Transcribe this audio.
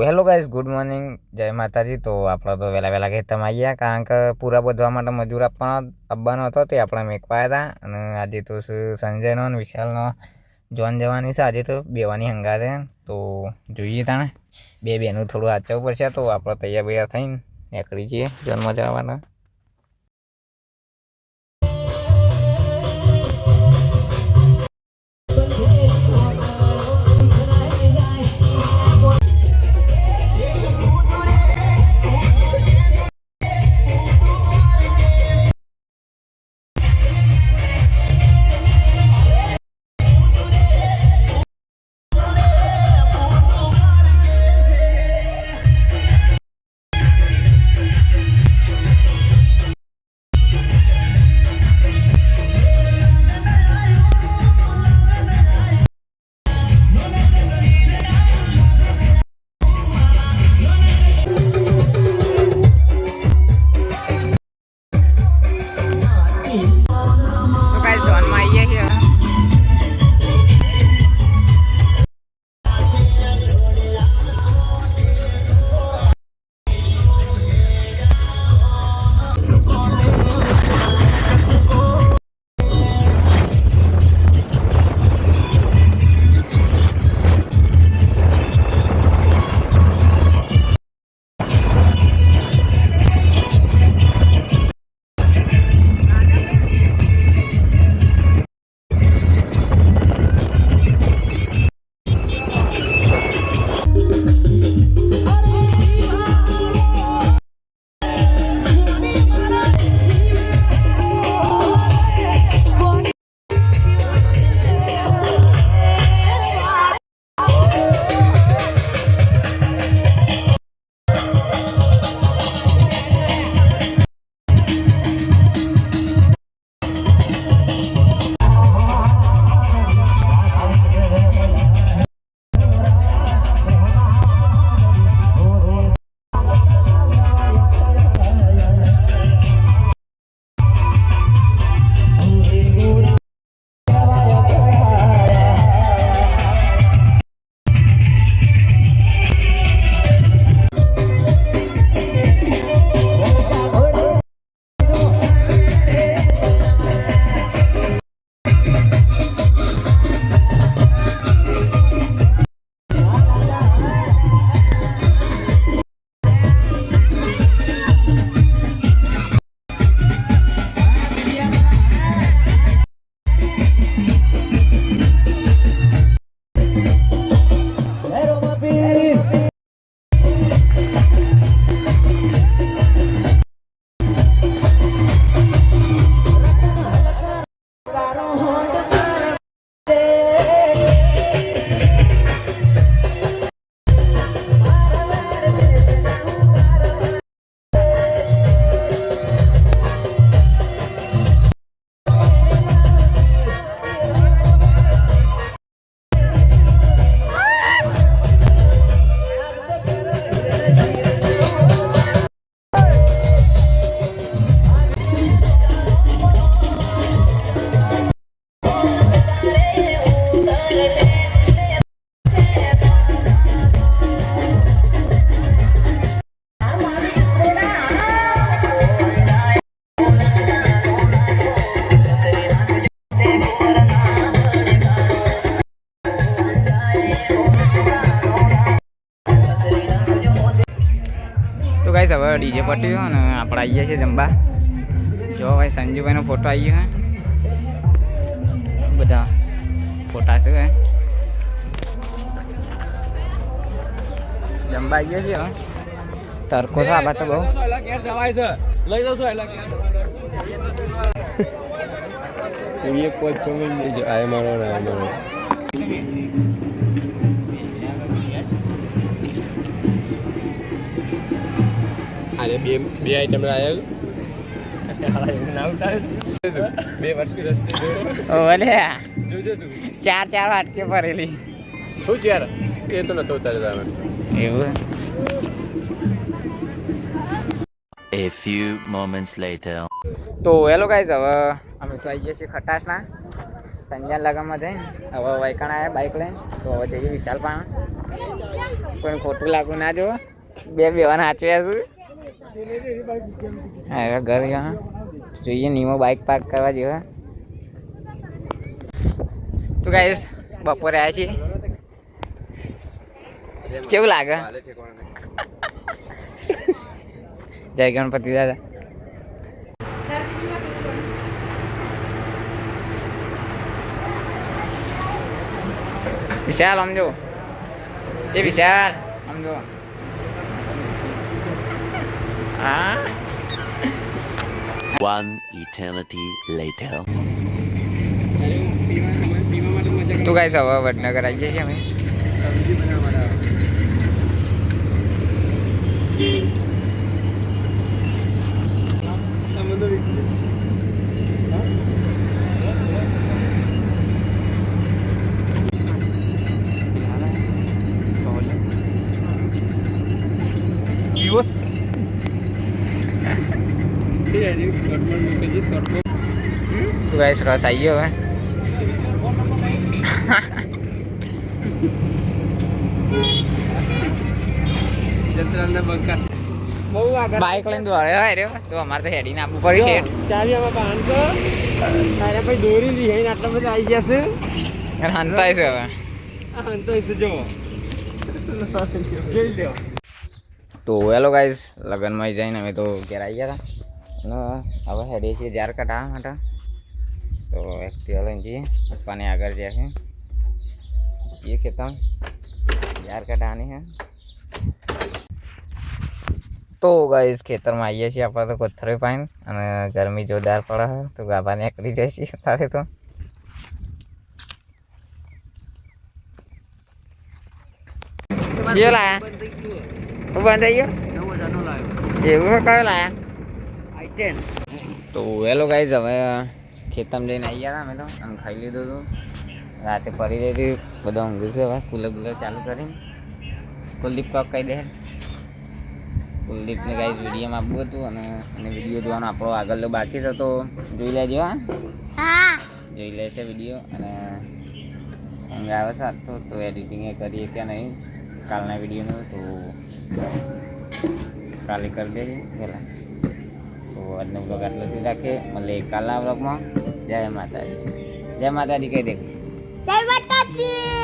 Hello guys, good morning, જય માતાજી. તો આપણે તો વહેલા ખેતરમાં આવી ગયા, કારણ કે પૂરા બધવા માટે મજૂર આપવાનો હતો તે આપણે મેકવા હતા. અને આજે તો સંજયનો અને વિશાલનો જોન જવાની છે. આજે તો બેવાની હંગારે તો જોઈએ તાણે બે બેનું થોડું વાંચવું પડશે. તો આપણે તૈયાર થઈને નીકળી જઈએ જોનમાં જવાના. તો ગાઈસ, હવે ડીજે પટ્યું અને આપણે આવી ગયા છીએ જમવા. જો ભાઈ સંજુભાઈનો ફોટો આવી ગયો બધા ફોટા છે. જમવા આવી ગયા છીએ. હવે તડકો છે આ તો બહુ. લઈ જશો એટલે પોચ ચમડી આ મારો અને બે આઈટમ બે વાટકી ચાર વાટકી ભરેલી શું ચાર એ તો નતો ઉતારે એવું. A few moments later. તો હેલો ગાઈઝ, હવે અમે તો આવી ગયા છીએ ખટાશના સંજ્ઞાન લગનમાં જઈને. હવે વૈકણ આવ્યા બાઇક લઈને. તો હવે જઈએ વિશાલ પાસે. પણ ખોટું લાગુ ના જો બે બેવાના હાચવ્યા છું હા ઘર ગયા જોઈએ નીમો બાઇક પાર્ક કરવા જેવા તો ગાઈસ બપોરે આવ્યા છીએ કેવું લાગે જય ગણપતિ દાદા વિશાલ સમજો એ વિશાલ સમજો હા One eternity later. તું ગાઈસ હવે વડનગર આવી જઈએ છીએ અમે તું ગાઈસ રસ આવી ગયો હવે બાઇક લઈને દોડે હોય રે તો અમારે તો હેડીને આપવું પડશે ચારિયામાં 500 તારે પછી દોરી લીધી આટલા બધા આવી ગયા છે હંતાય છે હવે જો જોઈ લ્યો તો હેલો ગાઈસ લગનમાં જઈને અમે તો ઘેર આવી ગયા હતા અને હવે હેડીએ છીએ ઝારખંડ આ માટે તો એક્ટિવા લઈને જઈએ પપ્પાને આગળ જાય છે એ ખેતર ઝારખંડ આની છે તો ગાઈસ ખેતરમાં આવીએ છીએ આપણે તો કોથળી પાઈને અને ગરમી જોરદાર પડે છે તો ગાભા નીકળી જાય છે તારે તો લાયા તો બંધ થઈ ગયો એવું કયો લાયા તો હેલો ગાઈઝ હવે ખેતરમાં જઈને આવી ગયા અમે તો અને ખાઈ લીધું હતું રાતે ફરી જઈ બધા ઊંઘી છે હવે કુલર બુલર ચાલુ કરીને કુલદીપ કોક કહી દે કુલદીપને ગાઈઝ વિડીયોમાં આપવું હતું અને વિડીયો જોવાનો આપણો આગળ બાકી છે તો જોઈ લેજો હા જોઈ લેશે વિડીયો અને ઊંઘ આવે છે તો એડિટિંગ એ કરીએ કે નહીં કાલના વિડીયોનું તો કાલે કરી દેજે પહેલાં તો આજનો બ્લોગ આટલો સુધી રાખીએ મળીએ કાલના બ્લોગમાં જય માતાજી કહી દે જય માતાજી